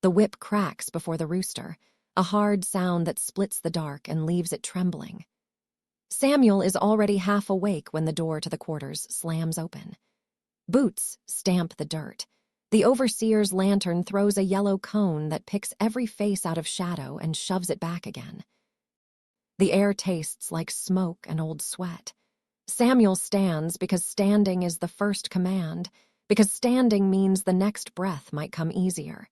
The whip cracks before the rooster, a hard sound that splits the dark and leaves it trembling. Samuel is already half awake when the door to the quarters slams open. Boots stamp the dirt. The overseer's lantern throws a yellow cone that picks every face out of shadow and shoves it back again. The air tastes like smoke and old sweat. Samuel stands because standing is the first command, because standing means the next breath might come easier.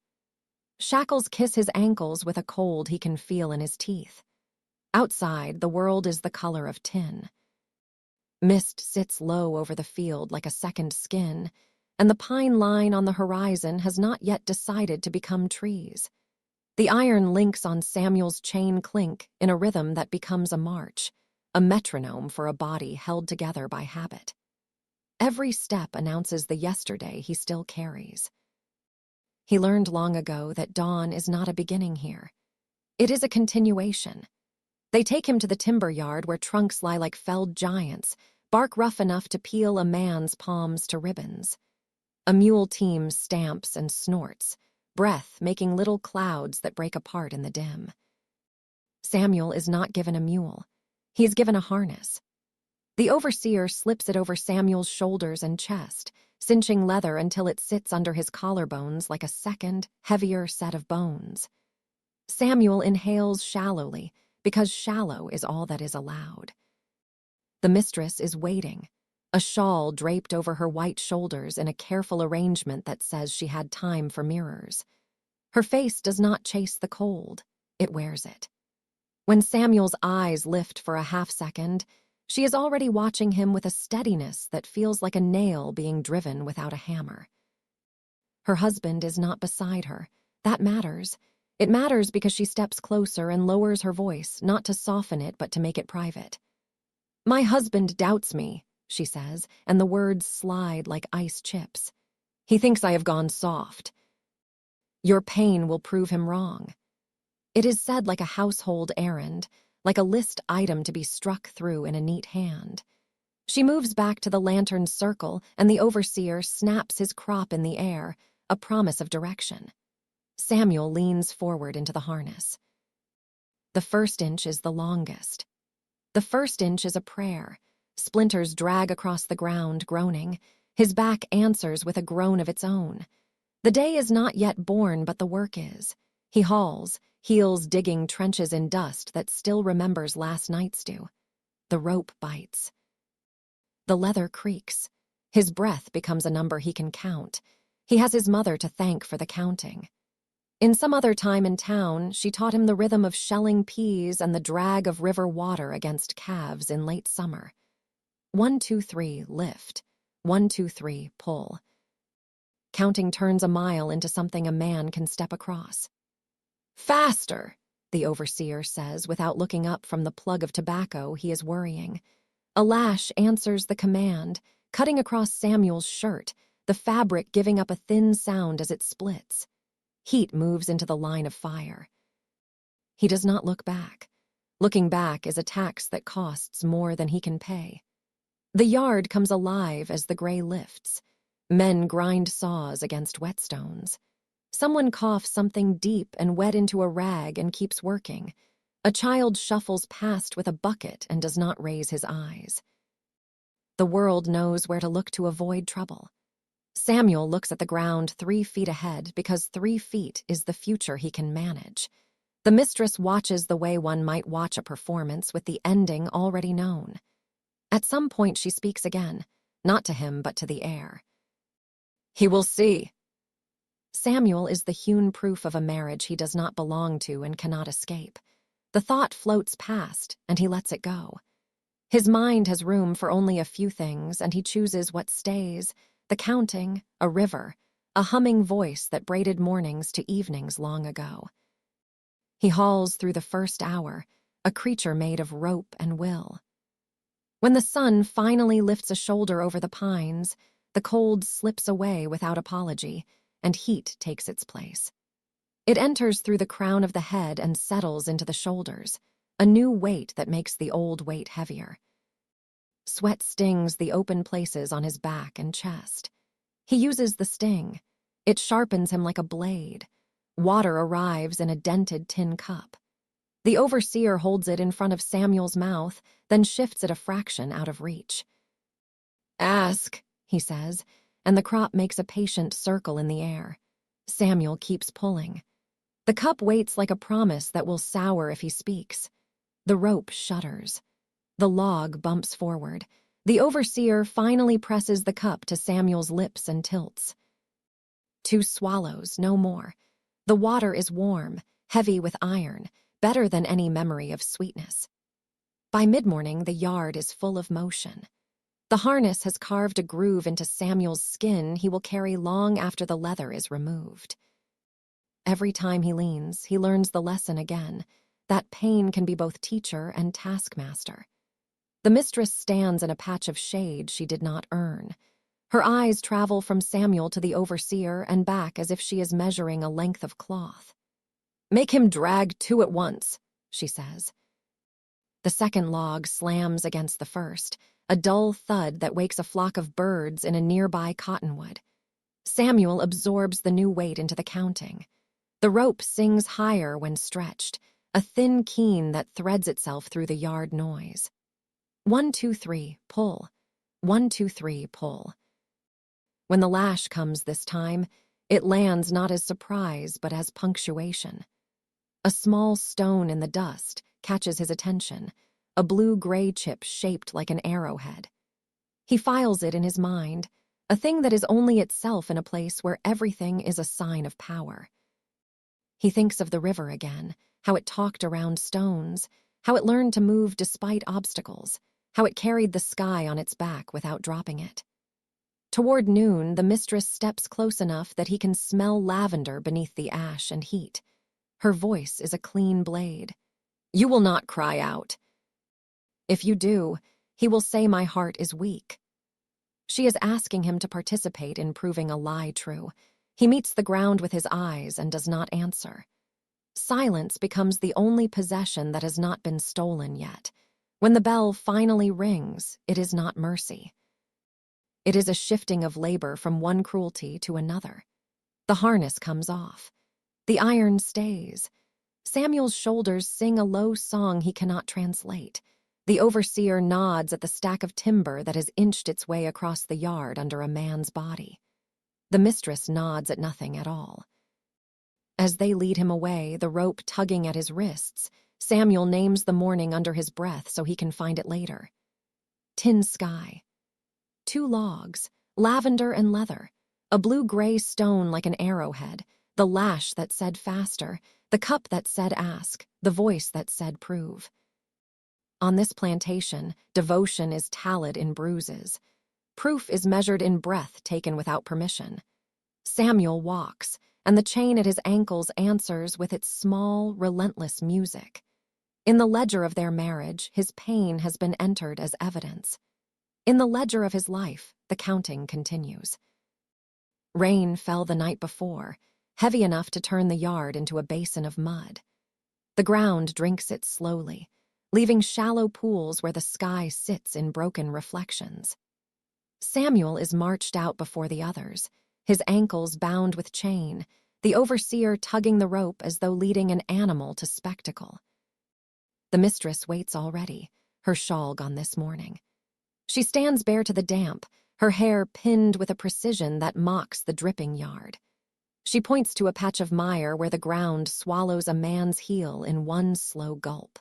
Shackles kiss his ankles with a cold he can feel in his teeth. Outside, the world is the color of tin. Mist sits low over the field like a second skin, and the pine line on the horizon has not yet decided to become trees. The iron links on Samuel's chain clink in a rhythm that becomes a march, a metronome for a body held together by habit. Every step announces the yesterday he still carries. He learned long ago that dawn is not a beginning here. It is a continuation. They take him to the timber yard where trunks lie like felled giants, bark rough enough to peel a man's palms to ribbons. A mule team stamps and snorts, breath making little clouds that break apart in the dim. Samuel is not given a mule. He is given a harness. The overseer slips it over Samuel's shoulders and chest, cinching leather until it sits under his collarbones like a second, heavier set of bones. Samuel inhales shallowly, because shallow is all that is allowed. The mistress is waiting, a shawl draped over her white shoulders in a careful arrangement that says she had time for mirrors. Her face does not chase the cold, it wears it. When Samuel's eyes lift for a half-second, she is already watching him with a steadiness that feels like a nail being driven without a hammer. Her husband is not beside her. That matters. It matters because she steps closer and lowers her voice, not to soften it but to make it private. "My husband doubts me," she says, and the words slide like ice chips. "He thinks I have gone soft. Your pain will prove him wrong." It is said like a household errand, like a list item to be struck through in a neat hand. She moves back to the lantern's circle, and the overseer snaps his crop in the air, a promise of direction. Samuel leans forward into the harness. The first inch is the longest. The first inch is a prayer. Splinters drag across the ground, groaning. His back answers with a groan of its own. The day is not yet born, but the work is. He hauls, heels digging trenches in dust that still remembers last night's dew. The rope bites. The leather creaks. His breath becomes a number he can count. He has his mother to thank for the counting. In some other time in town, she taught him the rhythm of shelling peas and the drag of river water against calves in late summer. 1, 2, 3, lift. 1, 2, 3, pull. Counting turns a mile into something a man can step across. "Faster," the overseer says without looking up from the plug of tobacco he is worrying. A lash answers the command, cutting across Samuel's shirt, the fabric giving up a thin sound as it splits. Heat moves into the line of fire. He does not look back. Looking back is a tax that costs more than he can pay. The yard comes alive as the gray lifts. Men grind saws against whetstones. Someone coughs something deep and wet into a rag and keeps working. A child shuffles past with a bucket and does not raise his eyes. The world knows where to look to avoid trouble. Samuel looks at the ground 3 feet ahead because 3 feet is the future he can manage. The mistress watches the way one might watch a performance with the ending already known. At some point she speaks again, not to him but to the air. "He will see." Samuel is the hewn proof of a marriage he does not belong to and cannot escape. The thought floats past, and he lets it go. His mind has room for only a few things, and he chooses what stays: the counting, a river, a humming voice that braided mornings to evenings long ago. He hauls through the first hour, a creature made of rope and will. When the sun finally lifts a shoulder over the pines, the cold slips away without apology, and heat takes its place. It enters through the crown of the head and settles into the shoulders, a new weight that makes the old weight heavier. Sweat stings the open places on his back and chest. He uses the sting. It sharpens him like a blade. Water arrives in a dented tin cup. The overseer holds it in front of Samuel's mouth, then shifts it a fraction out of reach. "Ask," he says, and the crop makes a patient circle in the air. Samuel keeps pulling. The cup waits like a promise that will sour if he speaks. The rope shudders. The log bumps forward. The overseer finally presses the cup to Samuel's lips and tilts. 2 swallows, no more. The water is warm, heavy with iron, better than any memory of sweetness. By mid-morning, the yard is full of motion. The harness has carved a groove into Samuel's skin he will carry long after the leather is removed. Every time he leans, he learns the lesson again, that pain can be both teacher and taskmaster. The mistress stands in a patch of shade she did not earn. Her eyes travel from Samuel to the overseer and back as if she is measuring a length of cloth. "Make him drag 2 at once," she says. The second log slams against the first, a dull thud that wakes a flock of birds in a nearby cottonwood. Samuel absorbs the new weight into the counting. The rope sings higher when stretched, a thin keen that threads itself through the yard noise. 1, 2, 3, pull. 1, 2, 3, pull. When the lash comes this time, it lands not as surprise but as punctuation. A small stone in the dust catches his attention, a blue-gray chip shaped like an arrowhead. He files it in his mind, a thing that is only itself in a place where everything is a sign of power. He thinks of the river again, how it talked around stones, how it learned to move despite obstacles, how it carried the sky on its back without dropping it. Toward noon, the mistress steps close enough that he can smell lavender beneath the ash and heat. Her voice is a clean blade. "You will not cry out. If you do, he will say my heart is weak." She is asking him to participate in proving a lie true. He meets the ground with his eyes and does not answer. Silence becomes the only possession that has not been stolen yet. When the bell finally rings, it is not mercy. It is a shifting of labor from one cruelty to another. The harness comes off. The iron stays. Samuel's shoulders sing a low song he cannot translate. The overseer nods at the stack of timber that has inched its way across the yard under a man's body. The mistress nods at nothing at all. As they lead him away, the rope tugging at his wrists, Samuel names the morning under his breath so he can find it later. Tin sky. 2 logs, lavender and leather, a blue-gray stone like an arrowhead, the lash that said faster, the cup that said ask, the voice that said prove. On this plantation, devotion is tallied in bruises. Proof is measured in breath taken without permission. Samuel walks, and the chain at his ankles answers with its small, relentless music. In the ledger of their marriage, his pain has been entered as evidence. In the ledger of his life, the counting continues. Rain fell the night before, heavy enough to turn the yard into a basin of mud. The ground drinks it slowly, leaving shallow pools where the sky sits in broken reflections. Samuel is marched out before the others, his ankles bound with chain, the overseer tugging the rope as though leading an animal to spectacle. The mistress waits already, her shawl gone this morning. She stands bare to the damp, her hair pinned with a precision that mocks the dripping yard. She points to a patch of mire where the ground swallows a man's heel in one slow gulp.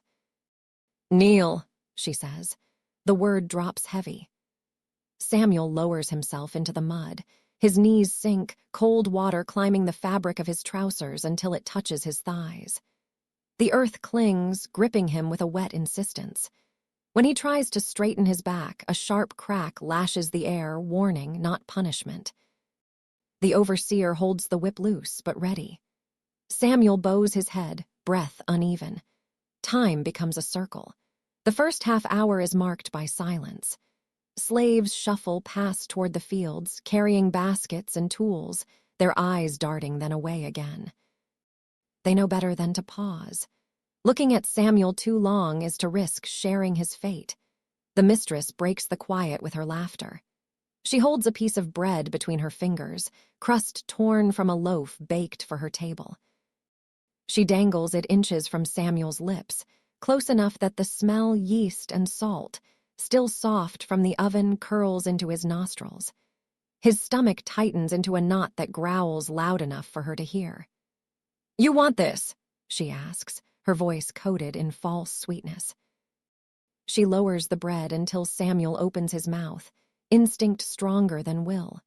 "Kneel," she says. The word drops heavy. Samuel lowers himself into the mud. His knees sink, cold water climbing the fabric of his trousers until it touches his thighs. The earth clings, gripping him with a wet insistence. When he tries to straighten his back, a sharp crack lashes the air, warning, not punishment. The overseer holds the whip loose, but ready. Samuel bows his head, breath uneven. Time becomes a circle. The first half hour is marked by silence. Slaves shuffle past toward the fields, carrying baskets and tools, their eyes darting then away again. They know better than to pause. Looking at Samuel too long is to risk sharing his fate. The mistress breaks the quiet with her laughter. She holds a piece of bread between her fingers, crust torn from a loaf baked for her table. She dangles it inches from Samuel's lips, close enough that the smell, yeast and salt, still soft from the oven, curls into his nostrils. His stomach tightens into a knot that growls loud enough for her to hear. "You want this?" she asks, her voice coated in false sweetness. She lowers the bread until Samuel opens his mouth, instinct stronger than will.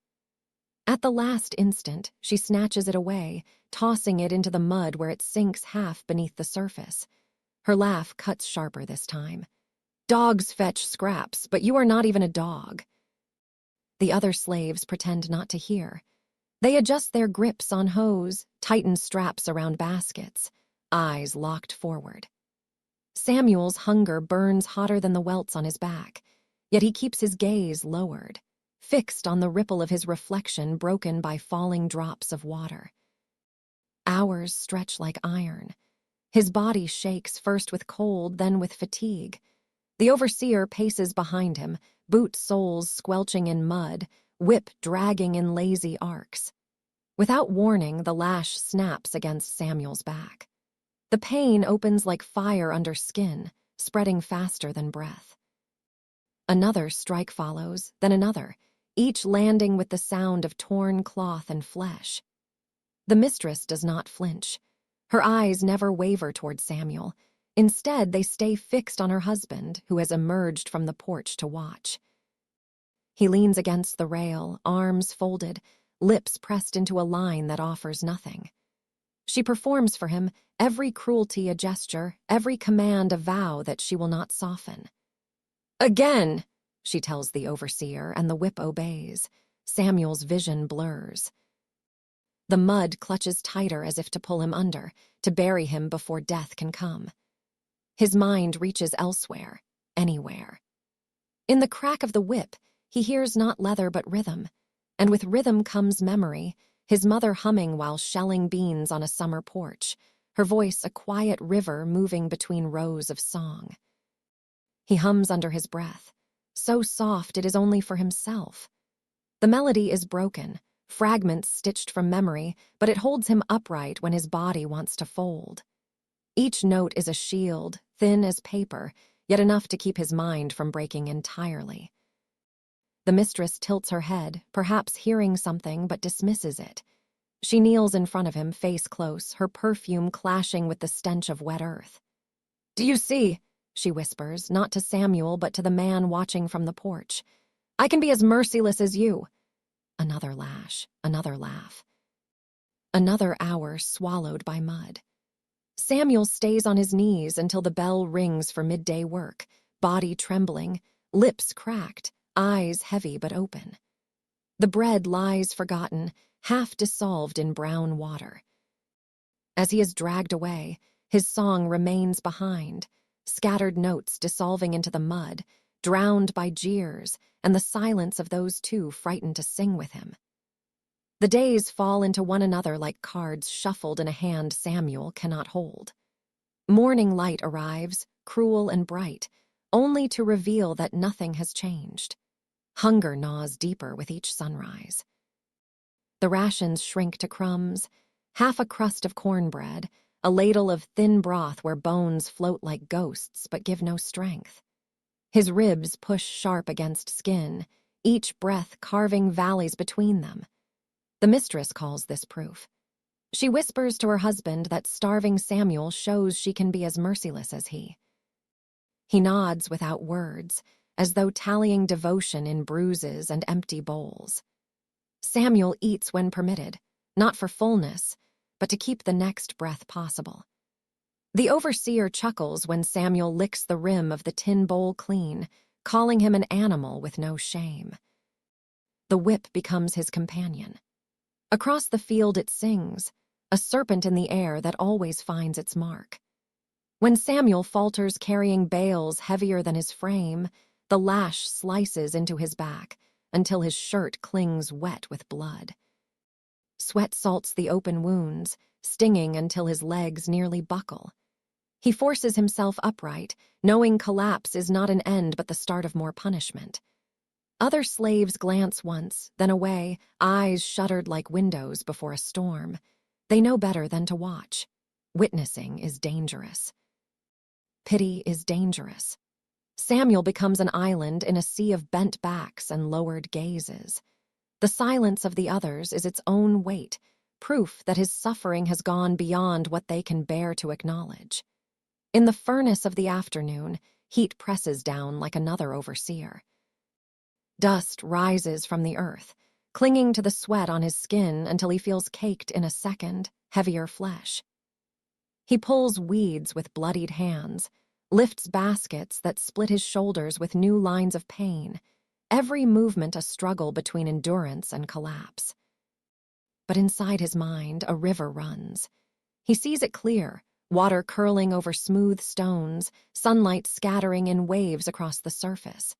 At the last instant, she snatches it away, tossing it into the mud where it sinks half beneath the surface. Her laugh cuts sharper this time. "Dogs fetch scraps, but you are not even a dog." The other slaves pretend not to hear. They adjust their grips on hoes, tighten straps around baskets, eyes locked forward. Samuel's hunger burns hotter than the welts on his back, yet he keeps his gaze lowered, fixed on the ripple of his reflection broken by falling drops of water. Hours stretch like iron. His body shakes first with cold, then with fatigue. The overseer paces behind him, boot soles squelching in mud, whip dragging in lazy arcs. Without warning, the lash snaps against Samuel's back. The pain opens like fire under skin, spreading faster than breath. Another strike follows, then another, each landing with the sound of torn cloth and flesh. The mistress does not flinch. Her eyes never waver toward Samuel. Instead, they stay fixed on her husband, who has emerged from the porch to watch. He leans against the rail, arms folded, lips pressed into a line that offers nothing. She performs for him, every cruelty a gesture, every command a vow that she will not soften. "Again!" she tells the overseer, and the whip obeys. Samuel's vision blurs. The mud clutches tighter as if to pull him under, to bury him before death can come. His mind reaches elsewhere, anywhere. In the crack of the whip, he hears not leather but rhythm, and with rhythm comes memory, his mother humming while shelling beans on a summer porch, her voice a quiet river moving between rows of song. He hums under his breath, so soft it is only for himself. The melody is broken, fragments stitched from memory, but it holds him upright when his body wants to fold. Each note is a shield, thin as paper, yet enough to keep his mind from breaking entirely. The mistress tilts her head, perhaps hearing something but dismisses it. She kneels in front of him, face close, her perfume clashing with the stench of wet earth. "Do you see?" she whispers, not to Samuel but to the man watching from the porch. "I can be as merciless as you." Another lash, another laugh. Another hour swallowed by mud. Samuel stays on his knees until the bell rings for midday work, body trembling, lips cracked, eyes heavy but open. The bread lies forgotten, half dissolved in brown water. As he is dragged away, his song remains behind, scattered notes dissolving into the mud, drowned by jeers and the silence of those two frightened to sing with him. The days fall into one another like cards shuffled in a hand Samuel cannot hold. Morning light arrives, cruel and bright, only to reveal that nothing has changed. Hunger gnaws deeper with each sunrise. The rations shrink to crumbs, half a crust of cornbread, a ladle of thin broth where bones float like ghosts but give no strength. His ribs push sharp against skin, each breath carving valleys between them. The mistress calls this proof. She whispers to her husband that starving Samuel shows she can be as merciless as he. He nods without words, as though tallying devotion in bruises and empty bowls. Samuel eats when permitted, not for fullness, but to keep the next breath possible. The overseer chuckles when Samuel licks the rim of the tin bowl clean, calling him an animal with no shame. The whip becomes his companion. Across the field it sings, a serpent in the air that always finds its mark. When Samuel falters carrying bales heavier than his frame, the lash slices into his back until his shirt clings wet with blood. Sweat salts the open wounds, stinging until his legs nearly buckle. He forces himself upright, knowing collapse is not an end but the start of more punishment. Other slaves glance once, then away, eyes shuttered like windows before a storm. They know better than to watch. Witnessing is dangerous. Pity is dangerous. Samuel becomes an island in a sea of bent backs and lowered gazes. The silence of the others is its own weight, proof that his suffering has gone beyond what they can bear to acknowledge. In the furnace of the afternoon, heat presses down like another overseer. Dust rises from the earth, clinging to the sweat on his skin until he feels caked in a second, heavier flesh. He pulls weeds with bloodied hands, lifts baskets that split his shoulders with new lines of pain, every movement a struggle between endurance and collapse. But inside his mind, a river runs. He sees it clear, water curling over smooth stones, sunlight scattering in waves across the surface.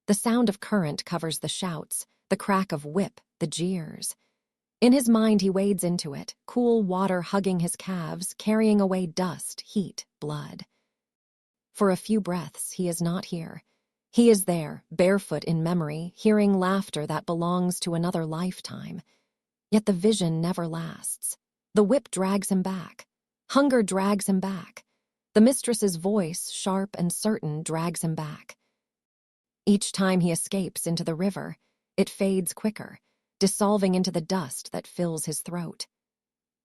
The sound of current covers the shouts, the crack of whip, the jeers. In his mind he wades into it, cool water hugging his calves, carrying away dust, heat, blood. For a few breaths he is not here. He is there, barefoot in memory, hearing laughter that belongs to another lifetime. Yet the vision never lasts. The whip drags him back. Hunger drags him back. The mistress's voice, sharp and certain, drags him back. Each time he escapes into the river, it fades quicker, dissolving into the dust that fills his throat.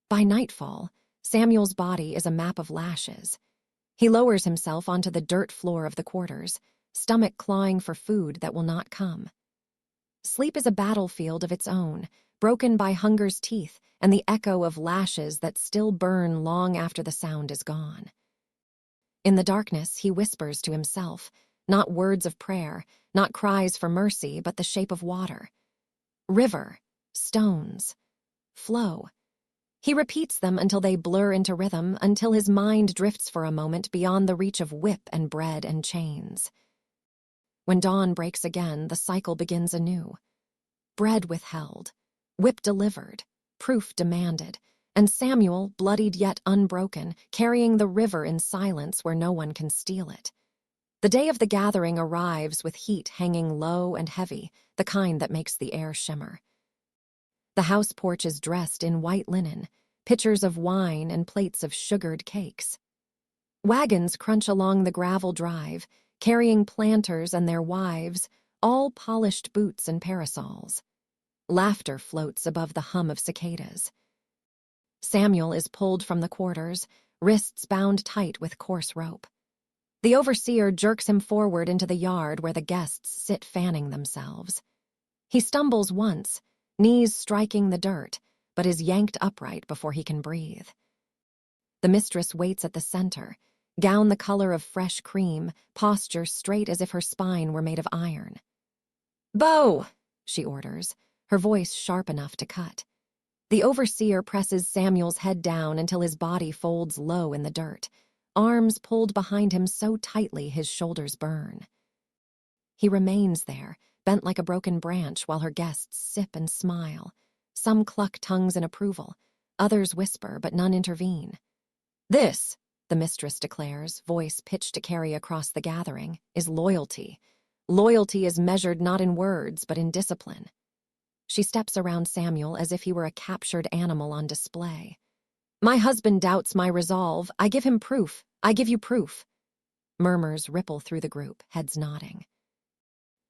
By nightfall, Samuel's body is a map of lashes. He lowers himself onto the dirt floor of the quarters, stomach clawing for food that will not come. Sleep is a battlefield of its own, broken by hunger's teeth and the echo of lashes that still burn long after the sound is gone. In the darkness, he whispers to himself, not words of prayer, not cries for mercy, but the shape of water. River, stones, flow. He repeats them until they blur into rhythm, until his mind drifts for a moment beyond the reach of whip and bread and chains. When dawn breaks again, the cycle begins anew. Bread withheld, whip delivered, proof demanded, and Samuel, bloodied yet unbroken, carrying the river in silence where no one can steal it. The day of the gathering arrives with heat hanging low and heavy, the kind that makes the air shimmer. The house porch is dressed in white linen, pitchers of wine and plates of sugared cakes. Wagons crunch along the gravel drive, carrying planters and their wives, all polished boots and parasols. Laughter floats above the hum of cicadas. Samuel is pulled from the quarters, wrists bound tight with coarse rope. The overseer jerks him forward into the yard where the guests sit fanning themselves. He stumbles once, knees striking the dirt, but is yanked upright before he can breathe. The mistress waits at the center, gown the color of fresh cream, posture straight as if her spine were made of iron. "Bo!" she orders, her voice sharp enough to cut. The overseer presses Samuel's head down until his body folds low in the dirt, arms pulled behind him so tightly his shoulders burn. He remains there, bent like a broken branch while her guests sip and smile. Some cluck tongues in approval, others whisper, but none intervene. "This," the mistress declares, voice pitched to carry across the gathering, "is loyalty. Loyalty is measured not in words, but in discipline." She steps around Samuel as if he were a captured animal on display. "My husband doubts my resolve. I give him proof. I give you proof." Murmurs ripple through the group, heads nodding.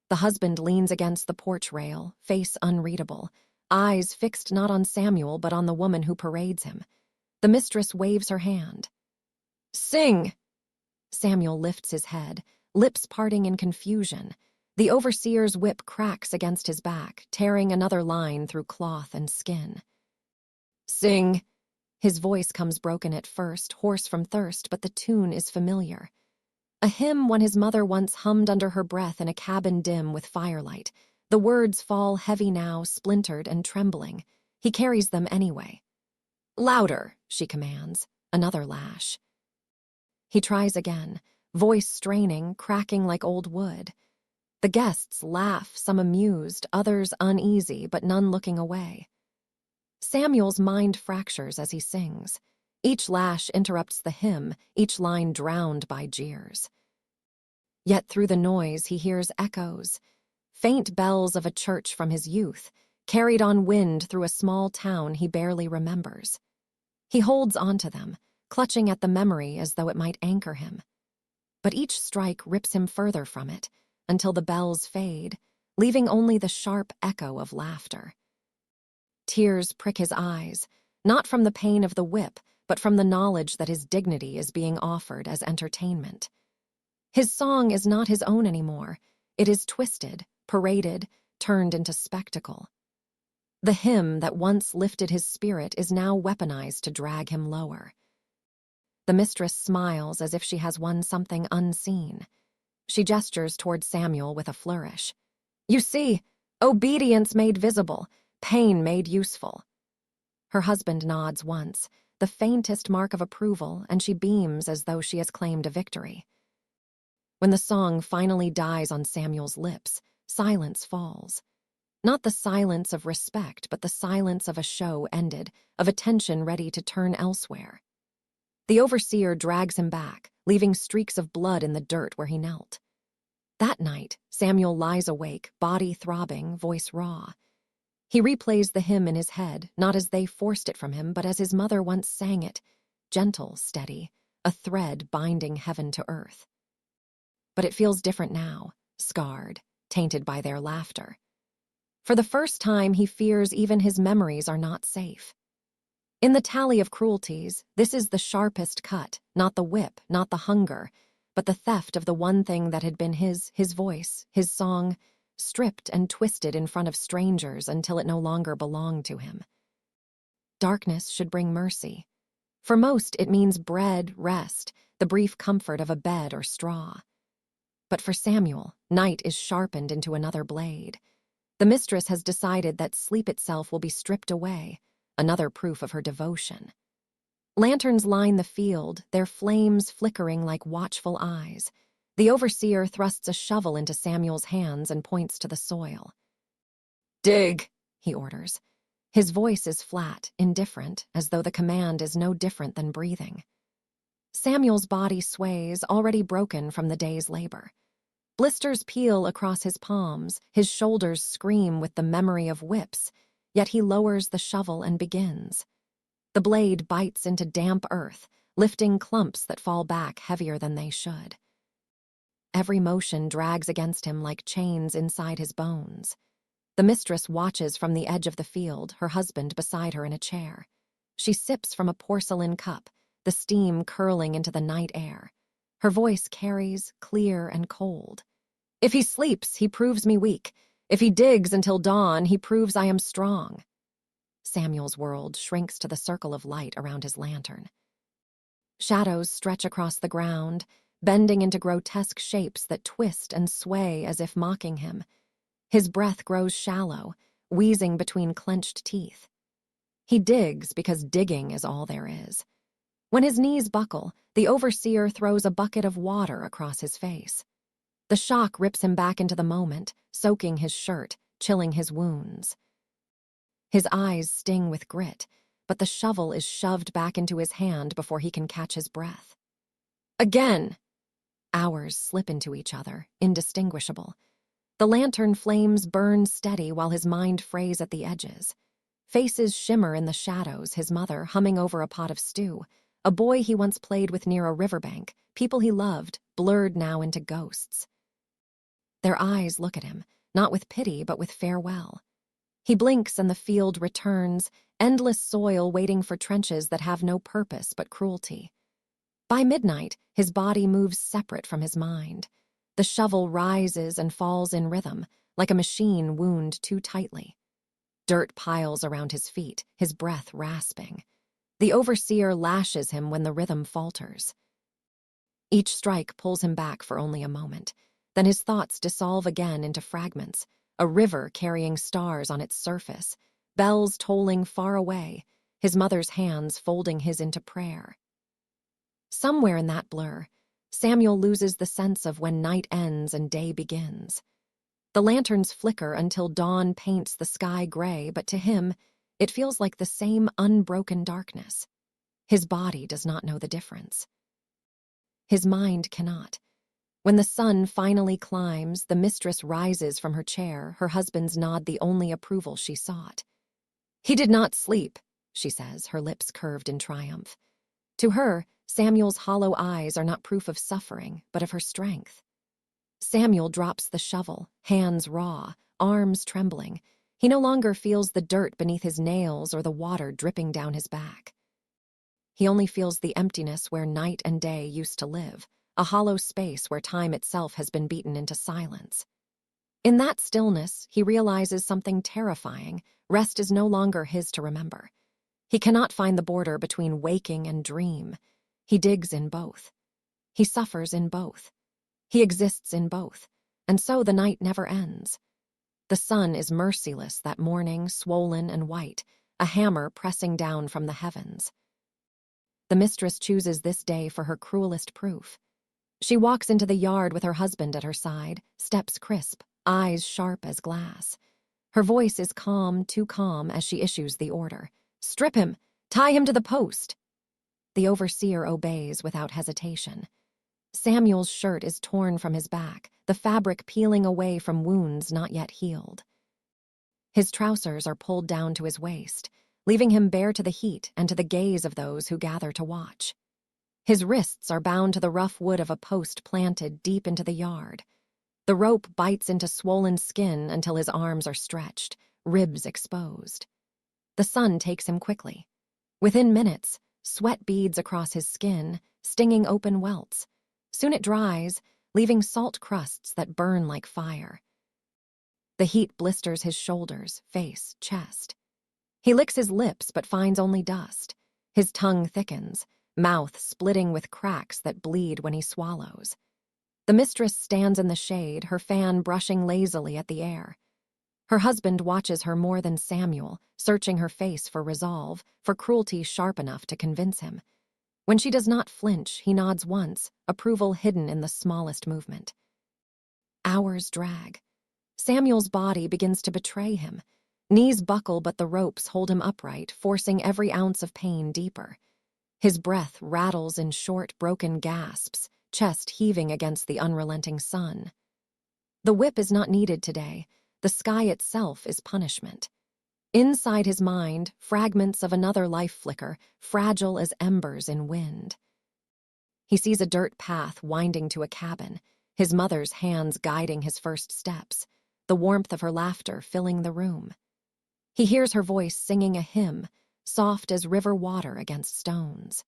The husband leans against the porch rail, face unreadable, eyes fixed not on Samuel but on the woman who parades him. The mistress waves her hand. "Sing!" Samuel lifts his head, lips parting in confusion. The overseer's whip cracks against his back, tearing another line through cloth and skin. "Sing!" His voice comes broken at first, hoarse from thirst, but the tune is familiar. A hymn one his mother once hummed under her breath in a cabin dim with firelight. The words fall heavy now, splintered and trembling. He carries them anyway. "Louder," she commands, another lash. He tries again, voice straining, cracking like old wood. The guests laugh, some amused, others uneasy, but none looking away. Samuel's mind fractures as he sings. Each lash interrupts the hymn, each line drowned by jeers. Yet through the noise he hears echoes, faint bells of a church from his youth, carried on wind through a small town he barely remembers. He holds onto them, clutching at the memory as though it might anchor him. But each strike rips him further from it, until the bells fade, leaving only the sharp echo of laughter. Tears prick his eyes, not from the pain of the whip, but from the knowledge that his dignity is being offered as entertainment. His song is not his own anymore. It is twisted, paraded, turned into spectacle. The hymn that once lifted his spirit is now weaponized to drag him lower. The mistress smiles as if she has won something unseen. She gestures toward Samuel with a flourish. "You see, obedience made visible, pain made useful." Her husband nods once, the faintest mark of approval, and she beams as though she has claimed a victory. When the song finally dies on Samuel's lips, silence falls. Not the silence of respect, but the silence of a show ended, of attention ready to turn elsewhere. The overseer drags him back, leaving streaks of blood in the dirt where he knelt. That night, Samuel lies awake, body throbbing, voice raw. He replays the hymn in his head, not as they forced it from him, but as his mother once sang it, gentle, steady, a thread binding heaven to earth. But it feels different now, scarred, tainted by their laughter. For the first time, he fears even his memories are not safe. In the tally of cruelties, this is the sharpest cut, not the whip, not the hunger, but the theft of the one thing that had been his voice, his song, stripped and twisted in front of strangers until it no longer belonged to him. Darkness should bring mercy. For most, it means bread, rest, the brief comfort of a bed or straw. But for Samuel, night is sharpened into another blade. The mistress has decided that sleep itself will be stripped away, another proof of her devotion. Lanterns line the field, their flames flickering like watchful eyes. The overseer thrusts a shovel into Samuel's hands and points to the soil. "Dig," he orders. His voice is flat, indifferent, as though the command is no different than breathing. Samuel's body sways, already broken from the day's labor. Blisters peel across his palms, his shoulders scream with the memory of whips, yet he lowers the shovel and begins. The blade bites into damp earth, lifting clumps that fall back heavier than they should. Every motion drags against him like chains inside his bones. The mistress watches from the edge of the field, her husband beside her in a chair. She sips from a porcelain cup, the steam curling into the night air. Her voice carries, clear and cold. "If he sleeps, he proves me weak. If he digs until dawn, he proves I am strong." Samuel's world shrinks to the circle of light around his lantern. Shadows stretch across the ground, bending into grotesque shapes that twist and sway as if mocking him. His breath grows shallow, wheezing between clenched teeth. He digs because digging is all there is. When his knees buckle, the overseer throws a bucket of water across his face. The shock rips him back into the moment, soaking his shirt, chilling his wounds. His eyes sting with grit, but the shovel is shoved back into his hand before he can catch his breath. Again! Hours slip into each other, indistinguishable. The lantern flames burn steady while his mind frays at the edges. Faces shimmer in the shadows, his mother humming over a pot of stew, a boy he once played with near a riverbank, people he loved, blurred now into ghosts. Their eyes look at him, not with pity but with farewell. He blinks and the field returns, endless soil waiting for trenches that have no purpose but cruelty. By midnight, his body moves separate from his mind. The shovel rises and falls in rhythm, like a machine wound too tightly. Dirt piles around his feet, his breath rasping. The overseer lashes him when the rhythm falters. Each strike pulls him back for only a moment. Then his thoughts dissolve again into fragments, a river carrying stars on its surface, bells tolling far away, his mother's hands folding his into prayer. Somewhere in that blur, Samuel loses the sense of when night ends and day begins. The lanterns flicker until dawn paints the sky gray, but to him, it feels like the same unbroken darkness. His body does not know the difference. His mind cannot. When the sun finally climbs, the mistress rises from her chair, her husband's nod the only approval she sought. "He did not sleep," she says, her lips curved in triumph. To her, Samuel's hollow eyes are not proof of suffering, but of her strength. Samuel drops the shovel, hands raw, arms trembling. He no longer feels the dirt beneath his nails or the water dripping down his back. He only feels the emptiness where night and day used to live, a hollow space where time itself has been beaten into silence. In that stillness, he realizes something terrifying. Rest is no longer his to remember. He cannot find the border between waking and dream. He digs in both. He suffers in both. He exists in both, and so the night never ends. The sun is merciless that morning, swollen and white, a hammer pressing down from the heavens. The mistress chooses this day for her cruelest proof. She walks into the yard with her husband at her side, steps crisp, eyes sharp as glass. Her voice is calm, too calm, as she issues the order. "Strip him! Tie him to the post!" The overseer obeys without hesitation. Samuel's shirt is torn from his back, the fabric peeling away from wounds not yet healed. His trousers are pulled down to his waist, leaving him bare to the heat and to the gaze of those who gather to watch. His wrists are bound to the rough wood of a post planted deep into the yard. The rope bites into swollen skin until his arms are stretched, ribs exposed. The sun takes him quickly. Within minutes, sweat beads across his skin, stinging open welts. Soon it dries, leaving salt crusts that burn like fire. The heat blisters his shoulders, face, chest. He licks his lips but finds only dust. His tongue thickens, mouth splitting with cracks that bleed when he swallows. The mistress stands in the shade, her fan brushing lazily at the air. Her husband watches her more than Samuel, searching her face for resolve, for cruelty sharp enough to convince him. When she does not flinch, he nods once, approval hidden in the smallest movement. Hours drag. Samuel's body begins to betray him. Knees buckle, but the ropes hold him upright, forcing every ounce of pain deeper. His breath rattles in short, broken gasps, chest heaving against the unrelenting sun. The whip is not needed today. The sky itself is punishment. Inside his mind, fragments of another life flicker, fragile as embers in wind. He sees a dirt path winding to a cabin, his mother's hands guiding his first steps, the warmth of her laughter filling the room. He hears her voice singing a hymn, soft as river water against stones.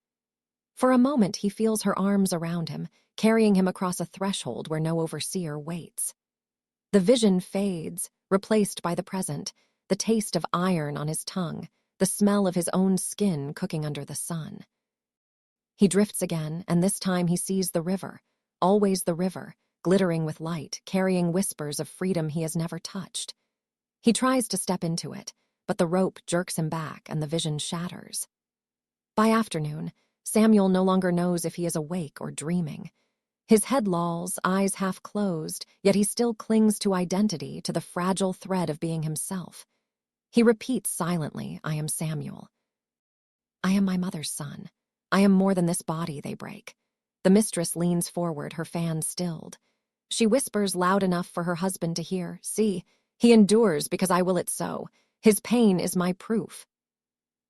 For a moment he feels her arms around him, carrying him across a threshold where no overseer waits. The vision fades, replaced by the present, the taste of iron on his tongue, the smell of his own skin cooking under the sun. He drifts again, and this time he sees the river, always the river, glittering with light, carrying whispers of freedom he has never touched. He tries to step into it, but the rope jerks him back and the vision shatters. By afternoon, Samuel no longer knows if he is awake or dreaming. His head lolls, eyes half closed, yet he still clings to identity, to the fragile thread of being himself. He repeats silently, "I am Samuel. I am my mother's son. I am more than this body they break." The mistress leans forward, her fan stilled. She whispers loud enough for her husband to hear, "See, he endures because I will it so. His pain is my proof."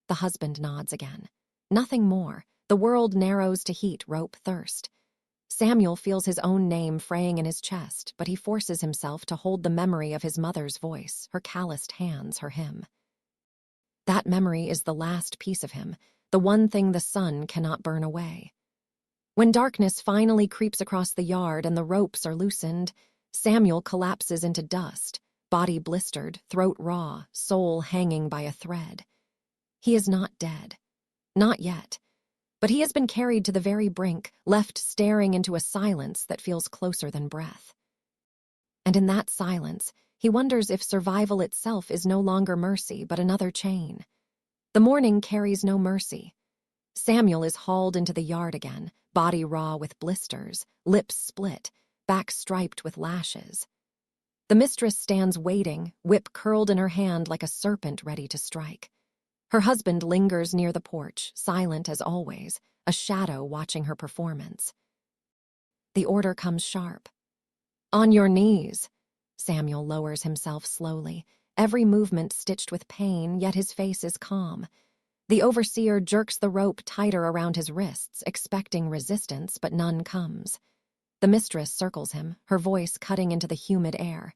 The husband nods again. Nothing more. The world narrows to heat, rope, thirst. Samuel feels his own name fraying in his chest, but he forces himself to hold the memory of his mother's voice, her calloused hands, her hymn. That memory is the last piece of him, the one thing the sun cannot burn away. When darkness finally creeps across the yard and the ropes are loosened, Samuel collapses into dust, body blistered, throat raw, soul hanging by a thread. He is not dead. Not yet. But he has been carried to the very brink, left staring into a silence that feels closer than breath. And in that silence, he wonders if survival itself is no longer mercy, but another chain. The morning carries no mercy. Samuel is hauled into the yard again, body raw with blisters, lips split, back striped with lashes. The mistress stands waiting, whip curled in her hand like a serpent ready to strike. Her husband lingers near the porch, silent as always, a shadow watching her performance. The order comes sharp. "On your knees." Samuel lowers himself slowly, every movement stitched with pain, yet his face is calm. The overseer jerks the rope tighter around his wrists, expecting resistance, but none comes. The mistress circles him, her voice cutting into the humid air.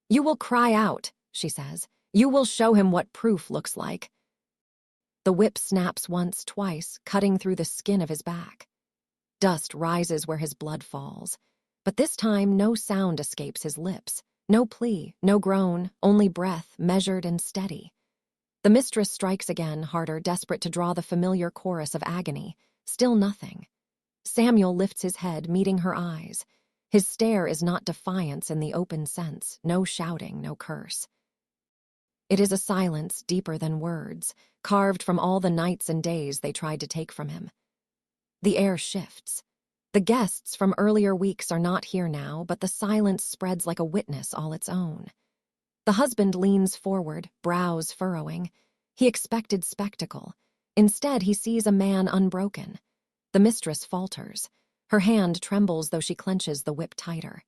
"You will cry out," she says. "You will show him what proof looks like." The whip snaps once, twice, cutting through the skin of his back. Dust rises where his blood falls. But this time, no sound escapes his lips. No plea, no groan, only breath, measured and steady. The mistress strikes again, harder, desperate to draw the familiar chorus of agony. Still nothing. Samuel lifts his head, meeting her eyes. His stare is not defiance in the open sense, no shouting, no curse. It is a silence deeper than words, carved from all the nights and days they tried to take from him. The air shifts. The guests from earlier weeks are not here now, but the silence spreads like a witness all its own. The husband leans forward, brows furrowing. He expected spectacle. Instead, he sees a man unbroken. The mistress falters. Her hand trembles though she clenches the whip tighter.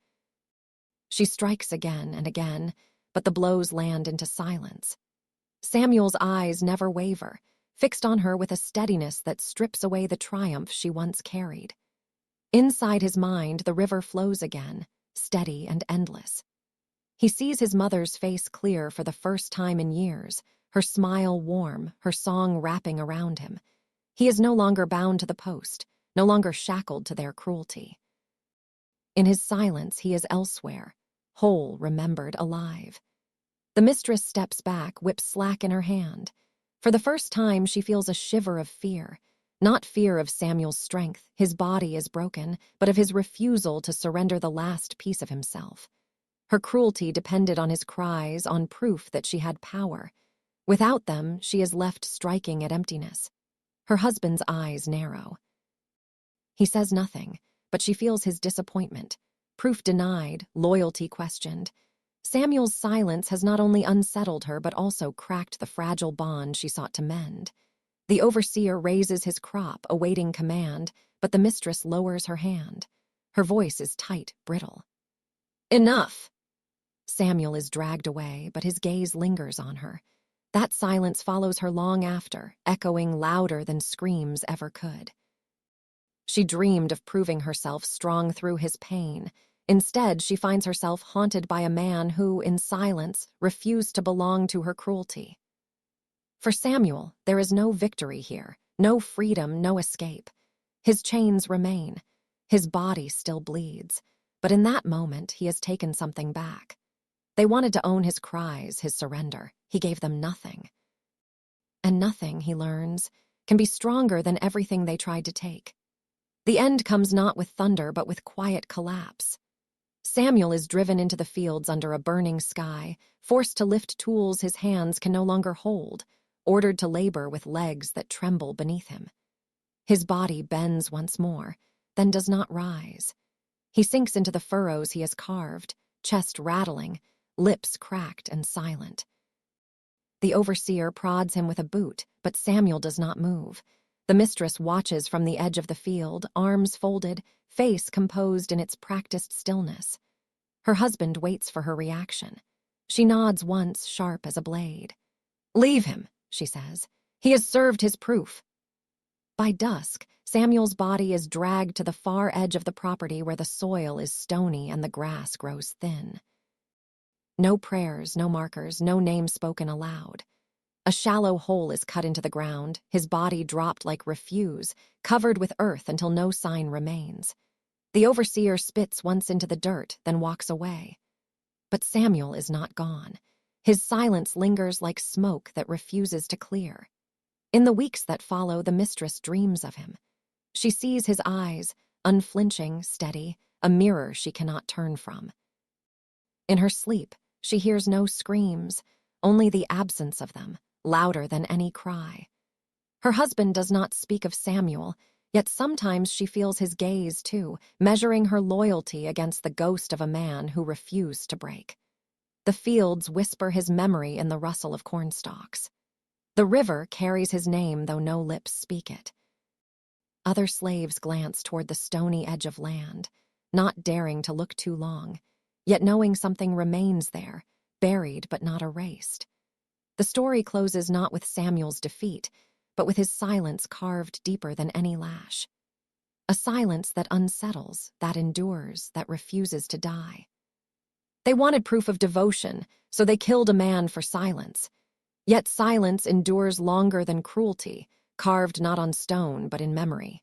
She strikes again and again, but the blows land into silence. Samuel's eyes never waver, fixed on her with a steadiness that strips away the triumph she once carried. Inside his mind, the river flows again, steady and endless. He sees his mother's face clear for the first time in years, her smile warm, her song wrapping around him. He is no longer bound to the post, no longer shackled to their cruelty. In his silence, he is elsewhere, whole, remembered, alive. The mistress steps back, whip slack in her hand. For the first time, she feels a shiver of fear. Not fear of Samuel's strength, his body is broken, but of his refusal to surrender the last piece of himself. Her cruelty depended on his cries, on proof that she had power. Without them, she is left striking at emptiness. Her husband's eyes narrow. He says nothing, but she feels his disappointment. Proof denied, loyalty questioned. Samuel's silence has not only unsettled her, but also cracked the fragile bond she sought to mend. The overseer raises his crop, awaiting command, but the mistress lowers her hand. Her voice is tight, brittle. "Enough!" Samuel is dragged away, but his gaze lingers on her. That silence follows her long after, echoing louder than screams ever could. She dreamed of proving herself strong through his pain. Instead, she finds herself haunted by a man who, in silence, refused to belong to her cruelty. For Samuel, there is no victory here, no freedom, no escape. His chains remain. His body still bleeds. But in that moment, he has taken something back. They wanted to own his cries, his surrender. He gave them nothing. And nothing, he learns, can be stronger than everything they tried to take. The end comes not with thunder, but with quiet collapse. Samuel is driven into the fields under a burning sky, forced to lift tools his hands can no longer hold, ordered to labor with legs that tremble beneath him. His body bends once more, then does not rise. He sinks into the furrows he has carved, chest rattling, lips cracked and silent. The overseer prods him with a boot, but Samuel does not move. The mistress watches from the edge of the field, arms folded, face composed in its practiced stillness. Her husband waits for her reaction. She nods once, sharp as a blade. "Leave him," she says. "He has served his proof." By dusk, Samuel's body is dragged to the far edge of the property where the soil is stony and the grass grows thin. No prayers, no markers, no name spoken aloud. A shallow hole is cut into the ground, his body dropped like refuse, covered with earth until no sign remains. The overseer spits once into the dirt, then walks away. But Samuel is not gone. His silence lingers like smoke that refuses to clear. In the weeks that follow, the mistress dreams of him. She sees his eyes, unflinching, steady, a mirror she cannot turn from. In her sleep, she hears no screams, only the absence of them, louder than any cry. Her husband does not speak of Samuel, yet sometimes she feels his gaze too, measuring her loyalty against the ghost of a man who refused to break. The fields whisper his memory in the rustle of cornstalks. The river carries his name, though no lips speak it. Other slaves glance toward the stony edge of land, not daring to look too long, yet knowing something remains there, buried but not erased. The story closes not with Samuel's defeat, but with his silence carved deeper than any lash. A silence that unsettles, that endures, that refuses to die. They wanted proof of devotion, so they killed a man for silence. Yet silence endures longer than cruelty, carved not on stone but in memory.